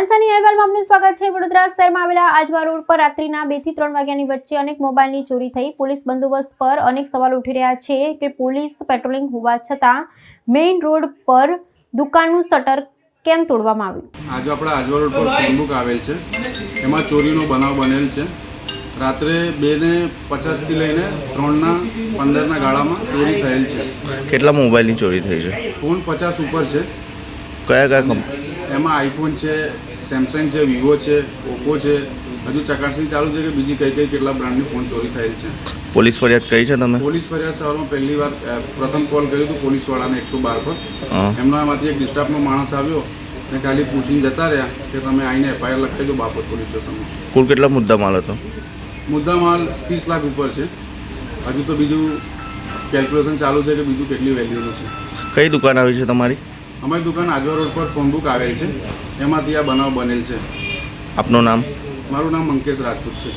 માનસાની અહેવાલમાં આપનું સ્વાગત છે। વડોદરા શહેરમાં આવેલા આજવા રોડ પર રાત્રિના 2 થી 3 વાગ્યાની વચ્ચે અનેક મોબાઈલની ચોરી થઈ। પોલીસ બંદોબસ્ત પર અનેક સવાલ ઉઠી રહ્યા છે કે પોલીસ પેટ્રોલિંગ હોવા છતાં મેઇન રોડ પર દુકાનનું શટર કેમ તોડવામાં આવ્યું। આજે આપણા આજવા રોડ પર ફોન બુક આવેલ છે, એમાં ચોરીનો બનાવ બનેલ છે। રાત્રે 2:50 થી લઈને 3:15 ગાળામાં ચોરી થયેલ છે। કેટલા મોબાઈલની ચોરી થઈ છે? ફોન 50 ઉપર છે। કયા કંપની? એમાં આઈફોન છે, સેમસંગ છે, વિવો છે, ઓપ્પો છે। હજુ ચકાસણી ચાલુ છે કે બીજી કઈ કેટલા બ્રાન્ડની ફોન ચોરી થયેલ છે। પોલીસ ફરિયાદ કરી છે તમે? પોલીસ ફરિયાદ સવારમાં પહેલી વાર પ્રથમ કોલ કર્યો હતો પોલીસવાળાને 112 પર। એમનામાંથી એક ડિસ્ટાફનો માણસ આવ્યો ને ખાલી પૂછીને જતા રહ્યા કે તમે આવીને એફઆઈઆર લખાવી દો બાપત પોલીસ સ્ટેશનમાં। કુલ કેટલા મુદ્દા માલ હતો? મુદ્દા માલ 30 લાખ ઉપર છે। હજુ તો બીજું કેલ્ક્યુલેશન ચાલુ છે કે બીજું કેટલી વેલ્યુનું છે। કઈ દુકાન આવી છે તમારી? અમારી દુકાન આજવા રોડ પર ફોન બુક આવેલ છે, એમાંથી આ બનાવ બનેલ છે। આપનું નામ? મારું નામ મંકેશ રાજપૂત છે।